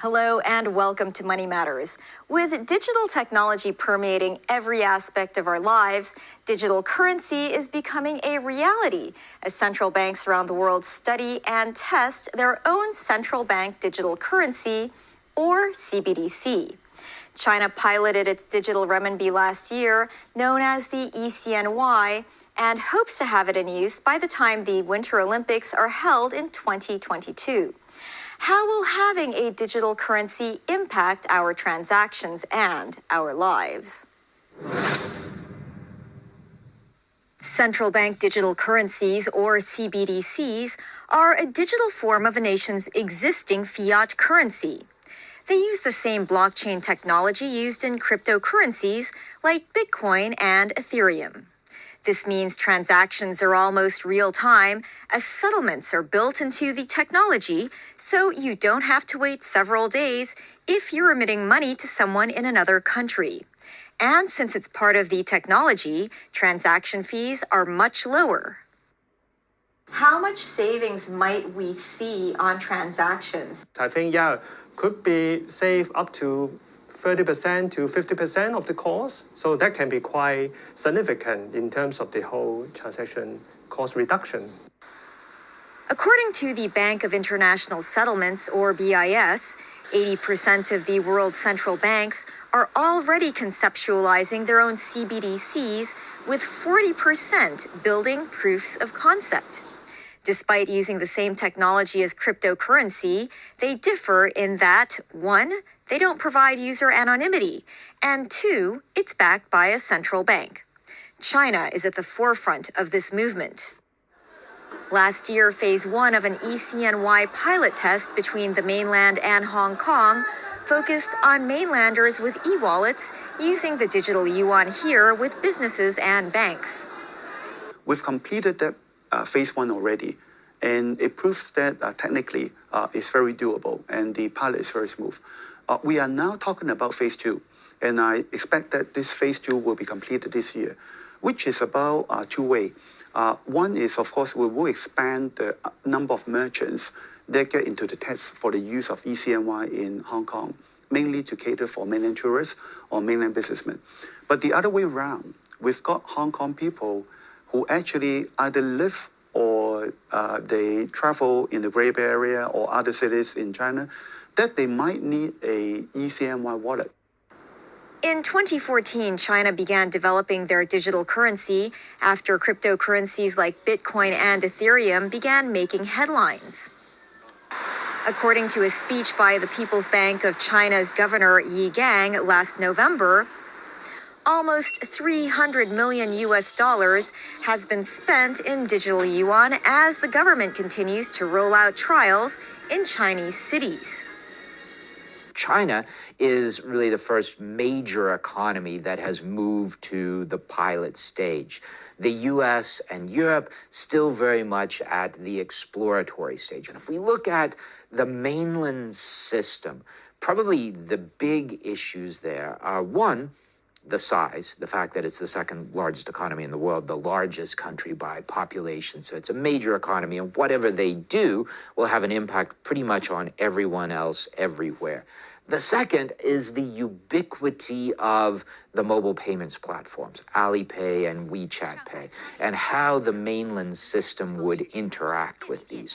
Hello and welcome to Money Matters. With digital technology permeating every aspect of our lives, digital currency is becoming a reality as central banks around the world study and test their own central bank digital currency, or CBDC. China piloted its digital renminbi last year, known as the ECNY, and hopes to have it in use by the time the Winter Olympics are held in 2022. How will having a digital currency impact our transactions and our lives? Central bank digital currencies, or CBDCs, are a digital form of a nation's existing fiat currency. They use the same blockchain technology used in cryptocurrencies like Bitcoin and Ethereum. This means transactions are almost real-time as settlements are built into the technology, so you don't have to wait several days if you're remitting money to someone in another country. And since it's part of the technology, transaction fees are much lower. How much savings might we see on transactions? I think, could be save up to 30% to 50% of the cost. So that can be quite significant in terms of the whole transaction cost reduction. According to the Bank of International Settlements, or BIS, 80% of the world's central banks are already conceptualizing their own CBDCs, with 40% building proofs of concept. Despite using the same technology as cryptocurrency, they differ in that, 1, they don't provide user anonymity, and 2, it's backed by a central bank. China is at the forefront of this movement. Last year, Phase 1 of an ECNY pilot test between the mainland and Hong Kong focused on mainlanders with e-wallets using the digital yuan here with businesses and banks. We've completed that Phase 1 already, and it proves that technically it's very doable and the pilot is very smooth. We are now talking about Phase 2, and I expect that this Phase 2 will be completed this year, which is about two-way. One is, of course, we will expand the number of merchants that get into the test for the use of ECNY in Hong Kong, mainly to cater for mainland tourists or mainland businessmen. But the other way around, we've got Hong Kong people who actually either live or they travel in the Greater Bay Area or other cities in China, that they might need a ECNY wallet. In 2014, China began developing their digital currency after cryptocurrencies like Bitcoin and Ethereum began making headlines. According to a speech by the People's Bank of China's Governor Yi Gang last November, almost $300 million has been spent in digital yuan as the government continues to roll out trials in Chinese cities. China is really the first major economy that has moved to the pilot stage. The US and Europe still very much at the exploratory stage. And if we look at the mainland system, probably the big issues there are, one, the size, the fact that it's the second largest economy in the world, the largest country by population. So it's a major economy, and whatever they do will have an impact pretty much on everyone else everywhere. The second is the ubiquity of the mobile payments platforms, Alipay and WeChat Pay, and how the mainland system would interact with these.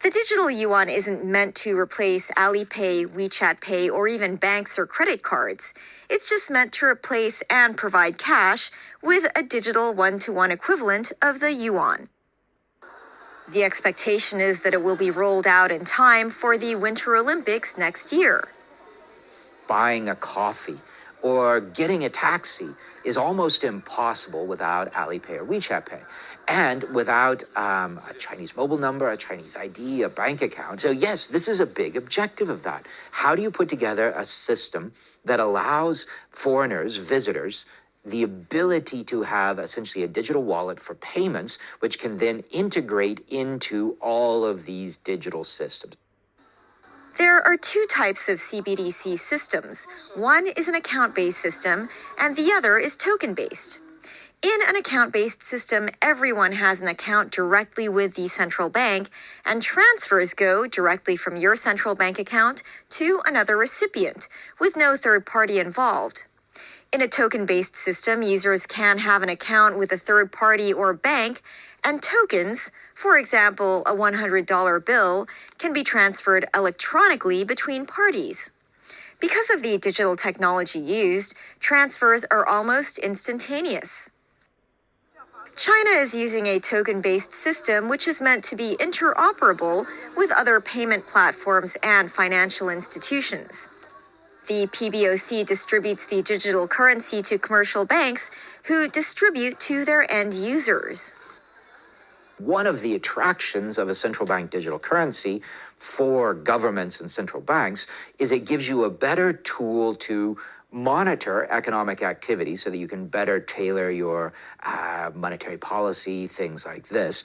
The digital yuan isn't meant to replace Alipay, WeChat Pay, or even banks or credit cards. It's just meant to replace and provide cash with a digital one-to-one equivalent of the yuan. The expectation is that it will be rolled out in time for the Winter Olympics next year. Buying a coffee or getting a taxi is almost impossible without Alipay or WeChat Pay, and without a Chinese mobile number, a Chinese ID, a bank account. So yes, this is a big objective of that. How do you put together a system that allows foreigners, visitors, the ability to have essentially a digital wallet for payments, which can then integrate into all of these digital systems? There are two types of CBDC systems. One is an account-based system, and the other is token-based. In an account-based system, everyone has an account directly with the central bank, and transfers go directly from your central bank account to another recipient, with no third party involved. In a token-based system, users can have an account with a third party or bank, and tokens, for example, a $100 bill, can be transferred electronically between parties. Because of the digital technology used, transfers are almost instantaneous. China is using a token-based system which is meant to be interoperable with other payment platforms and financial institutions. The PBOC distributes the digital currency to commercial banks who distribute to their end users. One of the attractions of a central bank digital currency for governments and central banks is it gives you a better tool to monitor economic activity so that you can better tailor your monetary policy, things like this.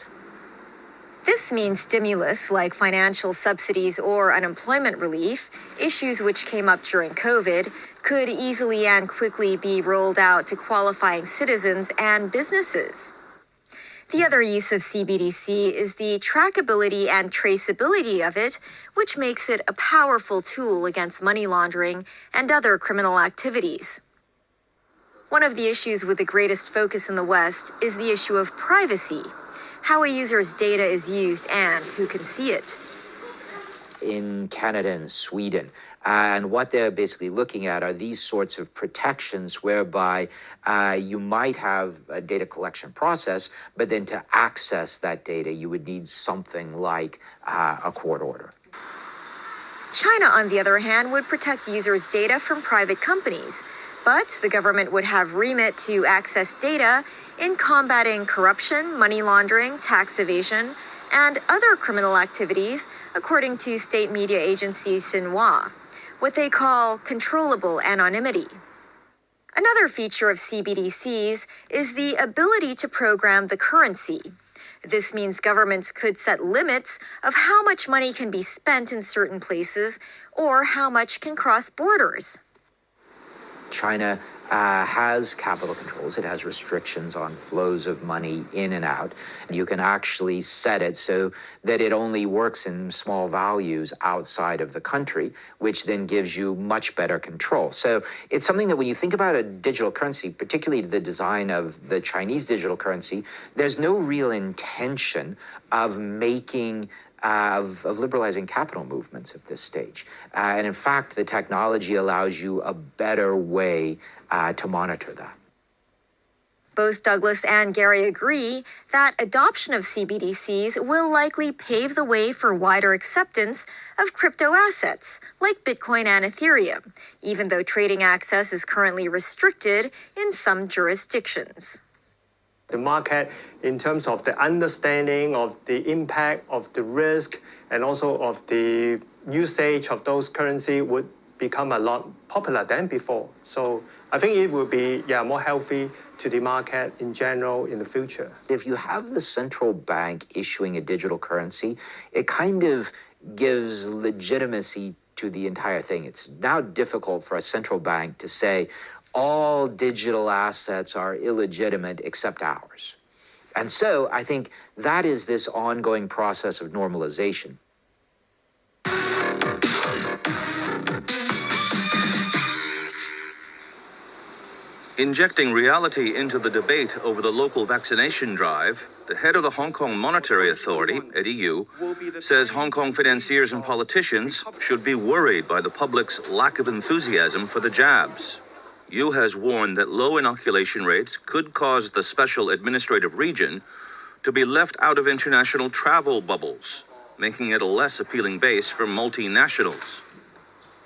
This means stimulus like financial subsidies or unemployment relief, issues which came up during COVID, could easily and quickly be rolled out to qualifying citizens and businesses. The other use of CBDC is the trackability and traceability of it, which makes it a powerful tool against money laundering and other criminal activities. One of the issues with the greatest focus in the West is the issue of privacy, how a user's data is used and who can see it. In Canada and Sweden. And what they're basically looking at are these sorts of protections whereby you might have a data collection process, but then to access that data, you would need something like a court order. China, on the other hand, would protect users' data from private companies, but the government would have remit to access data in combating corruption, money laundering, tax evasion, and other criminal activities, according to state media agency Xinhua, what they call controllable anonymity. Another feature of CBDCs is the ability to program the currency. This means governments could set limits of how much money can be spent in certain places or how much can cross borders. China has capital controls. It has restrictions on flows of money in and out. You can actually set it so that it only works in small values outside of the country, which then gives you much better control. So it's something that when you think about a digital currency, particularly the design of the Chinese digital currency, there's no real intention of making of liberalizing capital movements at this stage. And in fact, the technology allows you a better way to monitor that. Both Douglas and Gary agree that adoption of CBDCs will likely pave the way for wider acceptance of crypto assets like Bitcoin and Ethereum, even though trading access is currently restricted in some jurisdictions. The market, in terms of the understanding of the impact of the risk and also of the usage of those currency, would become a lot popular than before. So I think it will be more healthy to the market in general in the future. If you have the central bank issuing a digital currency, it kind of gives legitimacy to the entire thing. It's now difficult for a central bank to say all digital assets are illegitimate except ours. And so I think that is this ongoing process of normalization. Injecting reality into the debate over the local vaccination drive, the head of the Hong Kong Monetary Authority, Eddie Yu, says Hong Kong financiers and politicians should be worried by the public's lack of enthusiasm for the jabs. Yu has warned that low inoculation rates could cause the special administrative region to be left out of international travel bubbles, making it a less appealing base for multinationals.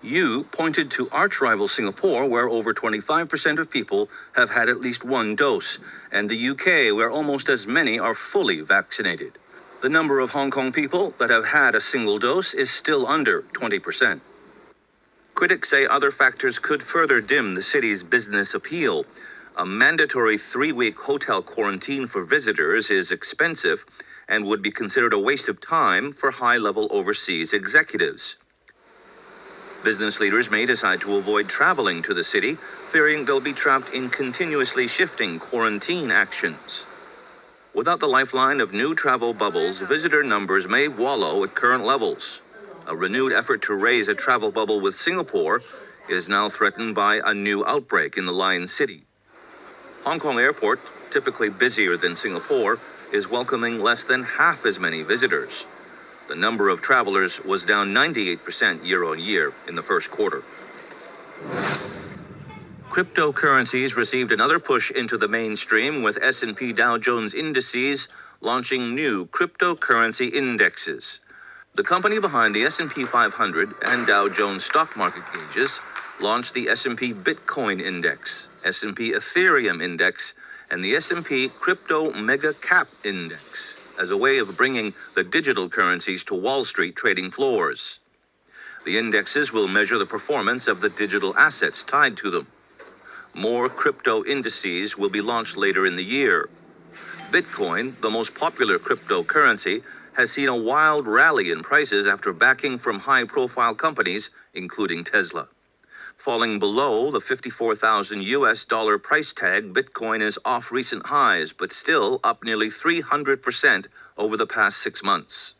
Yu pointed to arch rival Singapore, where over 25% of people have had at least one dose, and the UK, where almost as many are fully vaccinated. The number of Hong Kong people that have had a single dose is still under 20%. Critics say other factors could further dim the city's business appeal. A mandatory 3-week hotel quarantine for visitors is expensive and would be considered a waste of time for high-level overseas executives. Business leaders may decide to avoid traveling to the city, fearing they'll be trapped in continuously shifting quarantine actions. Without the lifeline of new travel bubbles, visitor numbers may wallow at current levels. A renewed effort to raise a travel bubble with Singapore is now threatened by a new outbreak in the Lion City. Hong Kong Airport, typically busier than Singapore, is welcoming less than half as many visitors. The number of travelers was down 98% year-on-year in the first quarter. Cryptocurrencies received another push into the mainstream, with S&P Dow Jones indices launching new cryptocurrency indexes. The company behind the S&P 500 and Dow Jones stock market gauges launched the S&P Bitcoin Index, S&P Ethereum Index, and the S&P Crypto Mega Cap Index as a way of bringing the digital currencies to Wall Street trading floors. The indexes will measure the performance of the digital assets tied to them. More crypto indices will be launched later in the year. Bitcoin, the most popular cryptocurrency, has seen a wild rally in prices after backing from high-profile companies, including Tesla. Falling below the $54,000 price tag, Bitcoin is off recent highs, but still up nearly 300% over the past 6 months.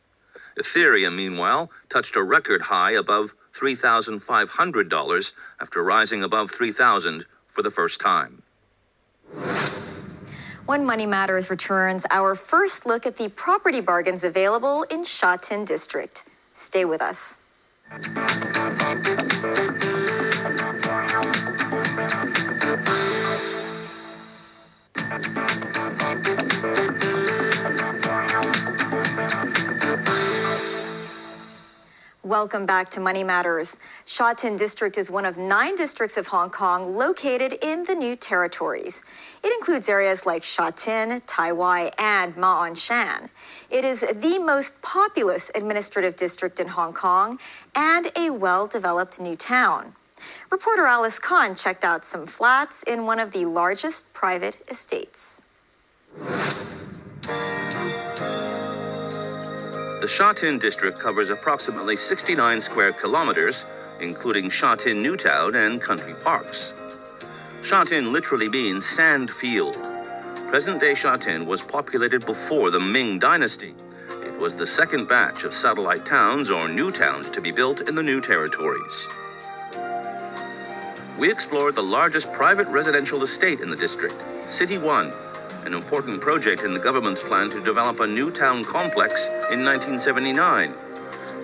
Ethereum, meanwhile, touched a record high above $3,500 after rising above $3,000 for the first time. When Money Matters returns, our first look at the property bargains available in Sha Tin District. Stay with us. Welcome back to Money Matters. Sha Tin District is one of 9 districts of Hong Kong located in the New Territories. It includes areas like Sha Tin, Tai Wai, and Ma On Shan. It is the most populous administrative district in Hong Kong and a well-developed new town. Reporter Alice Khan checked out some flats in one of the largest private estates. The Sha Tin district covers approximately 69 square kilometers, including Sha Tin New Town and country parks. Sha Tin literally means sand field. Present-day Sha Tin was populated before the Ming Dynasty. It was the second batch of satellite towns or new towns to be built in the New Territories. We explored the largest private residential estate in the district, City One, an important project in the government's plan to develop a new town complex in 1979.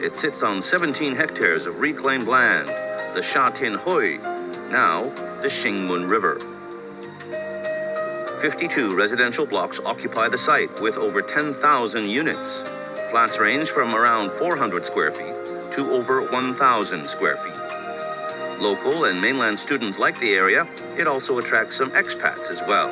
It sits on 17 hectares of reclaimed land, the Sha Tin Hui, now the Xingmun River. 52 residential blocks occupy the site with over 10,000 units. Flats range from around 400 square feet to over 1,000 square feet. Local and mainland students like the area. It also attracts some expats as well.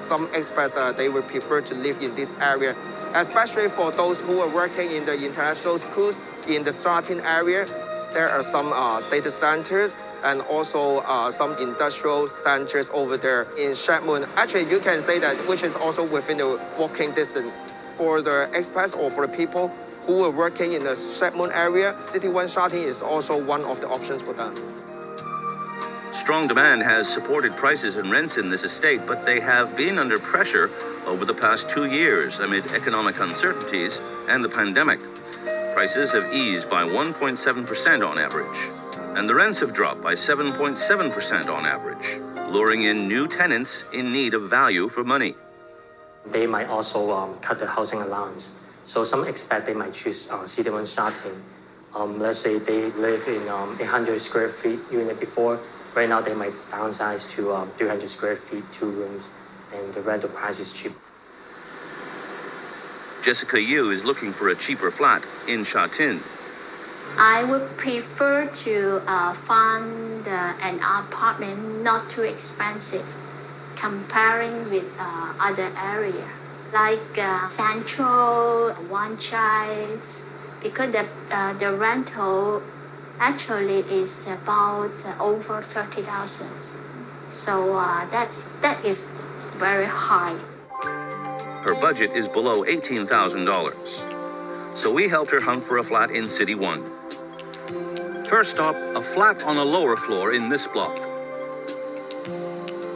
Some expats, they would prefer to live in this area, especially for those who are working in the international schools in the Sha Tin area. There are some data centers and also some industrial centers over there in Shedmoon. Actually, you can say that which is also within the walking distance. For the expats or for the people who are working in the Shedmoon area, City One Sha Tin is also one of the options for them. Strong demand has supported prices and rents in this estate, but they have been under pressure over the past 2 years amid economic uncertainties and the pandemic. Prices have eased by 1.7% on average, and the rents have dropped by 7.7% on average, luring in new tenants in need of value for money. They might also cut the housing allowance. So some expect they might choose City One Sha Tin. Let's say they live in 800 square feet unit before. Right now, they might downsize to 300 square feet, 2 rooms, and the rental price is cheap. Jessica Yu is looking for a cheaper flat in Sha Tin. I would prefer to find an apartment not too expensive, comparing with other area like Central, Wan Chai, because the rental actually is about over 30,000. So that is very high. Her budget is below $18,000. So we helped her hunt for a flat in City One. First stop, a flat on the lower floor in this block.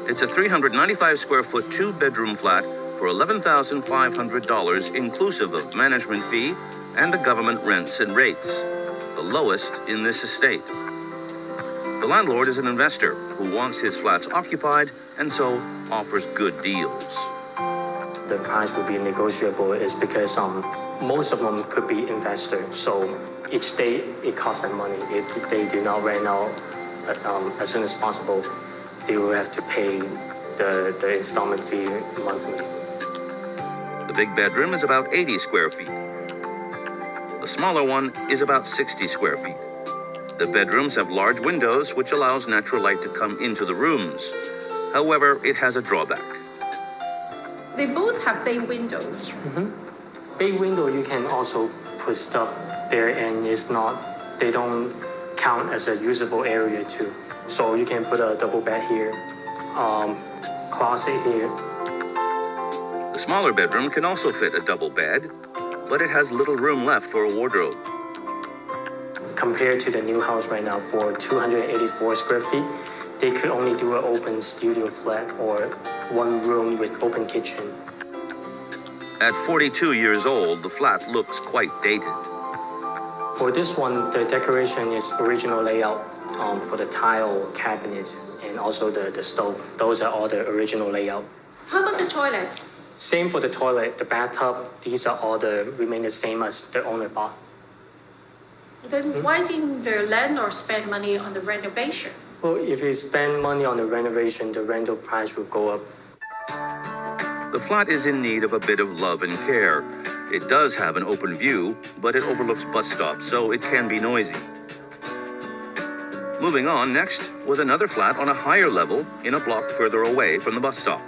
It's a 395 square foot, 2-bedroom flat for $11,500 inclusive of management fee and the government rents and rates, the lowest in this estate. The landlord is an investor who wants his flats occupied and so offers good deals. The price will be negotiable is because most of them could be investors. So each day it costs them money. If they do not rent out as soon as possible, they will have to pay the installment fee monthly. The big bedroom is about 80 square feet. The smaller one is about 60 square feet. The bedrooms have large windows, which allows natural light to come into the rooms. However, it has a drawback. They both have bay windows. Bay window, you can also put stuff there, and they don't count as a usable area too. So you can put a double bed here, closet here. The smaller bedroom can also fit a double bed, but it has little room left for a wardrobe. Compared to the new house right now, for 284 square feet, they could only do an open studio flat or one room with open kitchen. At 42 years old, the flat looks quite dated. For this one, the decoration is original layout for the tile cabinet and also the stove. Those are all the original layout. How about the toilet? Same for the toilet, the bathtub, these are all remain the same as the owner bought. Then why didn't the landlord spend money on the renovation? Well, if you spend money on the renovation, the rental price will go up. The flat is in need of a bit of love and care. It does have an open view, but it overlooks bus stops, so it can be noisy. Moving on, next was another flat on a higher level in a block further away from the bus stop.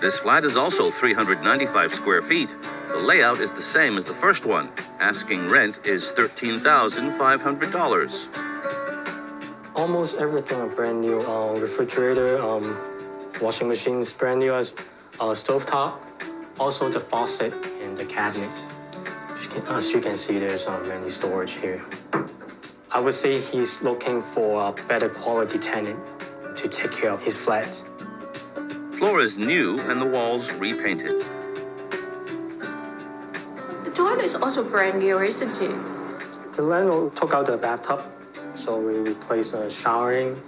This flat is also 395 square feet. The layout is the same as the first one. Asking rent is $13,500. Almost everything are brand new. Refrigerator, washing machine is brand new as stovetop. Also the faucet and the cabinet. As you can see, there's many storage here. I would say he's looking for a better quality tenant to take care of his flat. Floor is new and the walls repainted. The toilet is also brand new, isn't it? The landlord took out the bathtub, so we replaced the showering,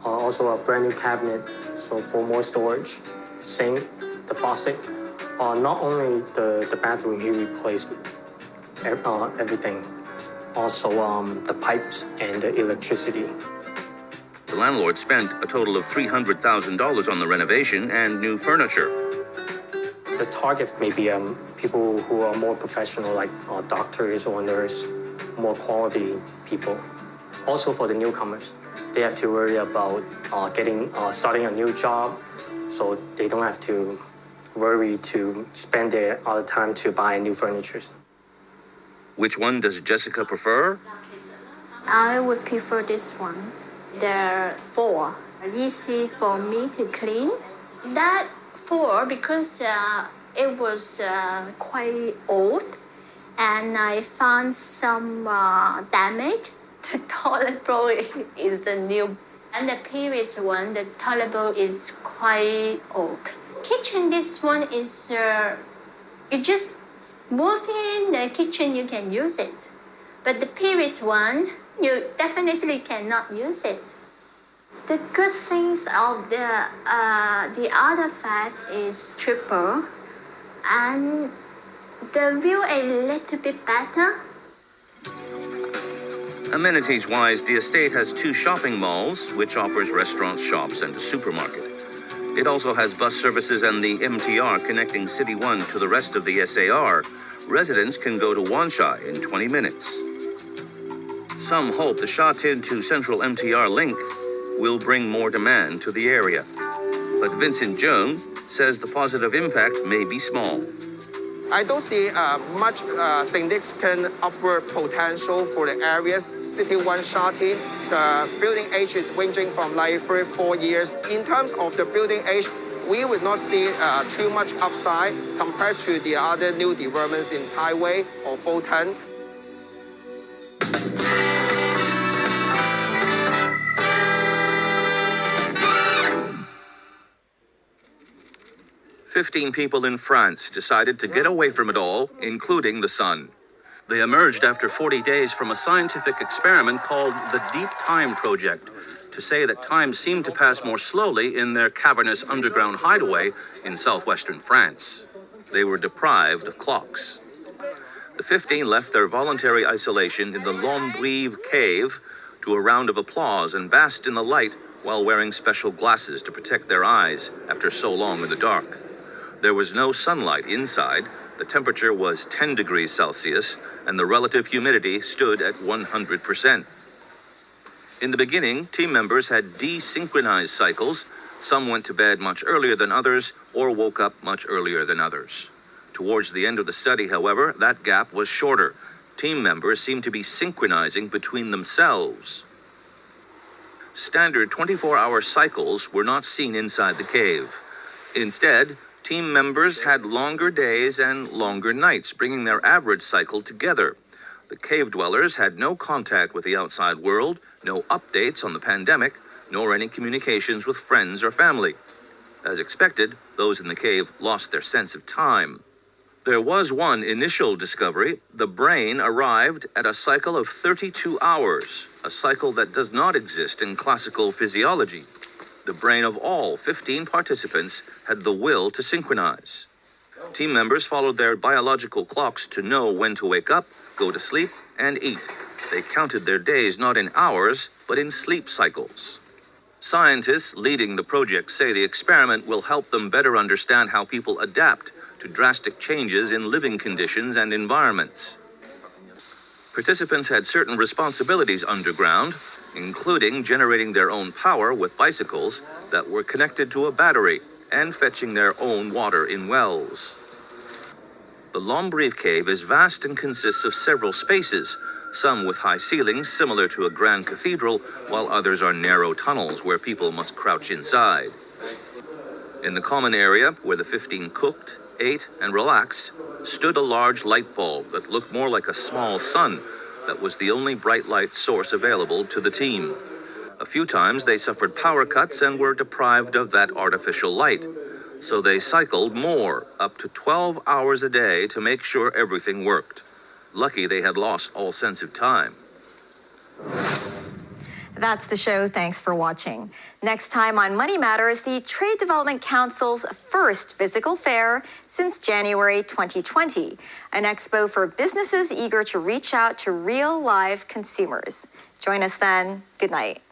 also a brand new cabinet, so for more storage, sink, the faucet. Not only the bathroom, he replaced everything. Also the pipes and the electricity. The landlord spent a total of $300,000 on the renovation and new furniture. The target may be people who are more professional, like doctors or nurses, more quality people. Also for the newcomers, they have to worry about starting a new job, so they don't have to worry to spend their other time to buy new furniture. Which one does Jessica prefer? I would prefer this one. There are 4. Easy for me to clean. That 4 because it was quite old and I found some damage. The toilet bowl is the new, and the previous one, the toilet bowl is quite old. Kitchen, this one is you just move in the kitchen, you can use it. But the previous one, you definitely cannot use it. The good things of the other flat is triple, and the view a little bit better. Amenities-wise, the estate has 2 shopping malls, which offers restaurants, shops, and a supermarket. It also has bus services and the MTR connecting City 1 to the rest of the SAR. Residents can go to Wansha in 20 minutes. Some hope the Sha Tin to Central MTR link will bring more demand to the area. But Vincent Jones says the positive impact may be small. I don't see much significant upward potential for the areas. City 1 Sha Tin, the building age is ranging from like 3-4 years. In terms of the building age, we would not see too much upside compared to the other new developments in Highway or Fulton. 15 people in France decided to get away from it all, including the sun. They emerged after 40 days from a scientific experiment called the Deep Time Project to say that time seemed to pass more slowly in their cavernous underground hideaway in southwestern France. They were deprived of clocks. The 15 left their voluntary isolation in the Lombrive cave to a round of applause and basked in the light while wearing special glasses to protect their eyes after so long in the dark. There was no sunlight inside, the temperature was 10 degrees Celsius, and the relative humidity stood at 100%. In the beginning, team members had desynchronized cycles. Some went to bed much earlier than others or woke up much earlier than others. Towards the end of the study, however, that gap was shorter. Team members seemed to be synchronizing between themselves. Standard 24-hour cycles were not seen inside the cave. Instead, team members had longer days and longer nights, bringing their average cycle together. The cave dwellers had no contact with the outside world, no updates on the pandemic, nor any communications with friends or family. As expected, those in the cave lost their sense of time. There was one initial discovery. The brain arrived at a cycle of 32 hours, a cycle that does not exist in classical physiology. The brain of all 15 participants had the will to synchronize. Team members followed their biological clocks to know when to wake up, go to sleep, and eat. They counted their days not in hours, but in sleep cycles. Scientists leading the project say the experiment will help them better understand how people adapt to drastic changes in living conditions and environments. Participants had certain responsibilities underground, including generating their own power with bicycles that were connected to a battery and fetching their own water in wells. The Lombrive cave is vast and consists of several spaces, some with high ceilings similar to a grand cathedral, while others are narrow tunnels where people must crouch inside. In the common area, where the 15 cooked, ate, and relaxed, stood a large light bulb that looked more like a small sun that was the only bright light source available to the team. A few times they suffered power cuts and were deprived of that artificial light. So they cycled more, up to 12 hours a day, to make sure everything worked. Lucky they had lost all sense of time. That's the show. Thanks for watching. Next time on Money Matters, the Trade Development Council's first physical fair since January 2020, an expo for businesses eager to reach out to real live consumers. Join us then. Good night.